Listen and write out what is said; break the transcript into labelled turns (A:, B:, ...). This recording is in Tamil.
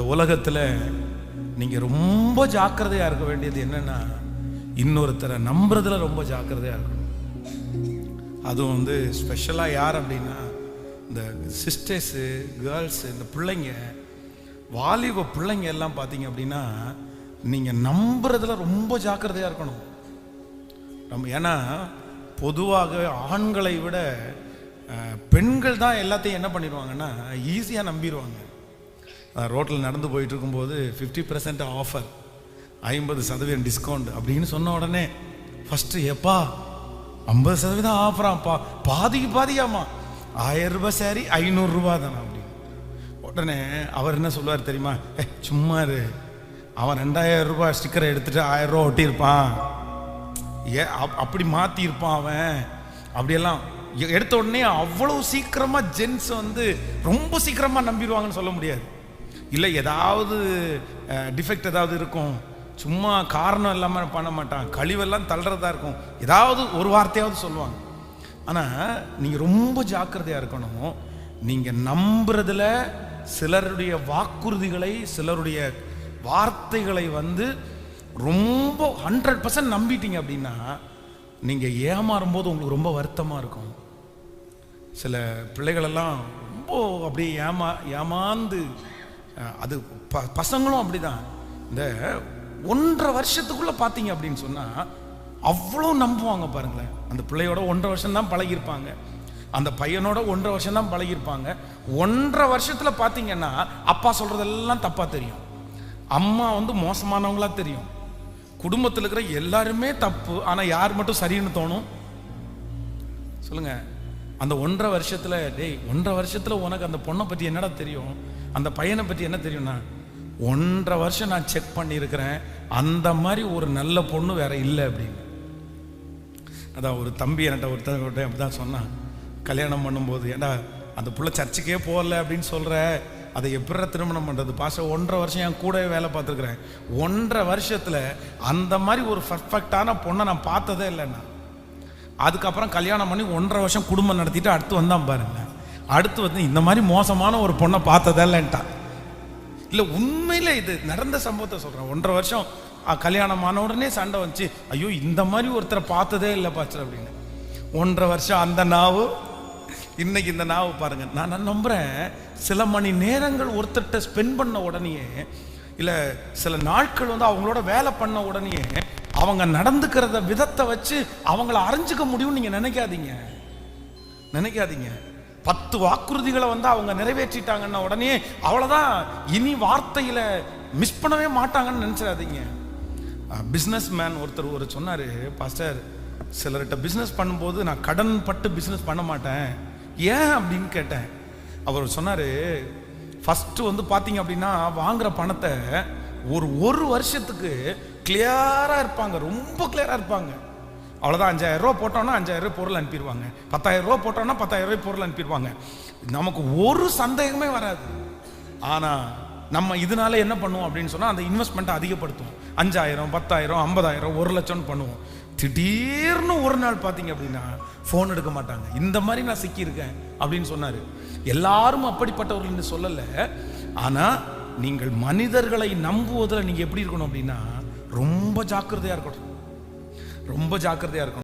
A: இந்த உலகத்தில் நீங்கள் ரொம்ப ஜாக்கிரதையாக இருக்க வேண்டியது என்னென்னா, இன்னொருத்தரை நம்புறதுல ரொம்ப ஜாக்கிரதையாக இருக்கணும். அதுவும் வந்து ஸ்பெஷலாக யார் அப்படின்னா, இந்த சிஸ்டர்ஸு, கேர்ள்ஸு, இந்த பிள்ளைங்க, வாலிப பிள்ளைங்க எல்லாம் பார்த்தீங்க அப்படின்னா, நீங்கள் நம்புறதுல ரொம்ப ஜாக்கிரதையாக இருக்கணும். ஏன்னா பொதுவாக ஆண்களை விட பெண்கள் தான் எல்லாத்தையும் என்ன பண்ணிடுவாங்கன்னா ஈஸியாக நம்பிடுவாங்க. ரோட்டில் நடந்து போயிட்டு இருக்கும்போது 50% ஆஃபர், 50% டிஸ்கவுண்ட் அப்படின்னு சொன்ன உடனே ஃபஸ்ட்டு எப்பா 50% ஆஃபராப்பா, பாதிக்கு பாதியாமா, 1000 ரூபாய் சாரி 500 ரூபா தானே அப்படின்னு. உடனே அவர் என்ன சொல்லுவார் தெரியுமா, சும்மா இரு, அவன் 2000 ரூபாய் ஸ்டிக்கரை எடுத்துட்டு 1000 ரூபா ஒட்டியிருப்பான், அப்படி மாற்றிருப்பான் அவன், அப்படியெல்லாம் எடுத்த உடனே அவ்வளவு சீக்கிரமாக ஜென்ஸ் வந்து ரொம்ப சீக்கிரமாக நம்பிடுவாங்கன்னு சொல்ல முடியாது. இல்லை ஏதாவது டிஃபெக்ட் ஏதாவது இருக்கும், சும்மா காரணம் இல்லாமல் பண்ண மாட்டான், கழிவெல்லாம் தள்ளுறதா இருக்கும், ஏதாவது ஒரு வார்த்தையாவது சொல்லுவாங்க. ஆனால் நீங்கள் ரொம்ப ஜாக்கிரதையாக இருக்கணும். நீங்கள் நம்புறதுல சிலருடைய வாக்குறுதிகளை, சிலருடைய வார்த்தைகளை வந்து ரொம்ப 100% நம்பிட்டீங்க அப்படின்னா நீங்கள் ஏமாறும்போது உங்களுக்கு ரொம்ப வருத்தமாக இருக்கும். சில பிள்ளைகளெல்லாம் ரொம்ப அப்படியே ஏமாந்து, அது பசங்களும் அப்படிதான். இந்த 1.5 வருஷத்துக்குள்ளே பார்த்தீங்க அப்படின்னு சொன்னால் அவ்வளோ நம்புவாங்க பாருங்களேன். அந்த பிள்ளையோட 1.5 வருஷம் தான் பழகியிருப்பாங்க, அந்த பையனோட 1.5 வருஷம் தான் பழகியிருப்பாங்க. 1.5 வருஷத்தில் பார்த்தீங்கன்னா அப்பா சொல்கிறதெல்லாம் தப்பாக தெரியும், அம்மா வந்து மோசமானவங்களா தெரியும், குடும்பத்தில் இருக்கிற எல்லாருமே தப்பு, ஆனால் யார் மட்டும் சரின்னு தோணும் சொல்லுங்க. அந்த 1.5 வருஷத்தில், டேய் 1.5 வருஷத்தில் உனக்கு அந்த பொண்ணை பற்றி என்னடா தெரியும், அந்த பையனை பற்றி என்ன தெரியும்னா, 1.5 வருஷம் நான் செக் பண்ணியிருக்கிறேன், அந்த மாதிரி ஒரு நல்ல பொண்ணு வேற இல்லை அப்படின்னு. அதான் ஒரு தம்பி என்கிட்ட ஒருத்தர் அப்படிதான் சொன்னான், கல்யாணம் பண்ணும்போது, ஏண்டா அந்த புள்ள சர்ச்சுக்கே போகல அப்படின்னு சொல்கிற, அதை எப்படி திருமணம் பண்ணுறது பாஸ்டர், 1.5 வருஷம் என் கூடவே வேலை பார்த்துருக்குறேன், 1.5 வருஷத்தில் அந்த மாதிரி ஒரு பர்ஃபெக்டான பொண்ணை நான் பார்த்ததே இல்லைன்னா. அதுக்கப்புறம் கல்யாணம் பண்ணி 1.5 வருஷம் குடும்பம் நடத்திட்டு அடுத்து வந்தான் பாருங்க, அடுத்து வந்து இந்த மாதிரி மோசமான ஒரு பொண்ணை பார்த்ததே இல்லைன்ட்டான். இல்லை உண்மையில் இது நடந்த சம்பவத்தை சொல்கிறேன். 1.5 வருஷம் கல்யாணம் ஆன உடனே சண்டை வந்துச்சு, ஐயோ இந்த மாதிரி ஒருத்தரை பார்த்ததே இல்லை பாஸ்டர் அப்படின்னு. 1.5 வருஷம் அந்த நாவு, இன்னைக்கு இந்த நாவு பாருங்க. நான் நம்புறேன் சில மணி நேரங்கள் ஒருத்தர்கிட்ட ஸ்பெண்ட் பண்ண உடனே, இல்லை சில நாட்கள் வந்து அவங்களோட வேலை பண்ண உடனே, அவங்க நடந்துக்கிறத விதத்தை வச்சு அவங்கள அறிஞ்சிக்க முடியும்னு நீங்க நினைக்காதீங்க. 10 வாக்குறுதிகளை வந்து அவங்க நிறைவேற்றிட்டாங்கன்னா உடனே அவ்வளோதான், இனி வார்த்தையில மிஸ் பண்ணவே மாட்டாங்கன்னு நினைச்சிடாதீங்க. பிஸ்னஸ் மேன் ஒருத்தர் சொன்னாரு, பாஸ்டர் சிலர்கிட்ட பிஸ்னஸ் பண்ணும்போது நான் கடன் பட்டு பிஸ்னஸ் பண்ண மாட்டேன், ஏன் அப்படின்னு கேட்டேன். அவர் சொன்னார், ஃபஸ்ட்டு வந்து பார்த்தீங்க அப்படின்னா வாங்குகிற பணத்தை ஒரு வருஷத்துக்கு கிளியராக இருப்பாங்க, ரொம்ப கிளியராக இருப்பாங்க. அவ்வளோதான், 5000 ரூபா போட்டோன்னா 5000 ரூபாய் பொருள் அனுப்பிடுவாங்க, 10000 ரூபா போட்டோன்னா 10000 ரூபாய் பொருள் அனுப்பிடுவாங்க, நமக்கு ஒரு சந்தேகமே வராது. ஆனால் நம்ம இதனால என்ன பண்ணுவோம் அப்படின்னு சொன்னால், அந்த இன்வெஸ்ட்மெண்ட்டை அதிகப்படுத்துவோம், 5000, 10,000, 50,000, 1 லட்சம்னு பண்ணுவோம். திடீர்னு ஒரு நாள் பார்த்தீங்க அப்படின்னா ஃபோன் எடுக்க மாட்டாங்க. இந்த மாதிரி நான் சிக்கியிருக்கேன் அப்படின்னு சொன்னார். எல்லாரும் அப்படிப்பட்டவர்கள் சொல்லலை, ஆனால் நீங்கள் மனிதர்களை நம்புவதில் நீங்கள் எப்படி இருக்கணும் அப்படின்னா ரொம்ப ஜாக்கிரதையாக இருக்கணும், ரொம்ப ஜாக்கிரதையாக இருக்கணும்.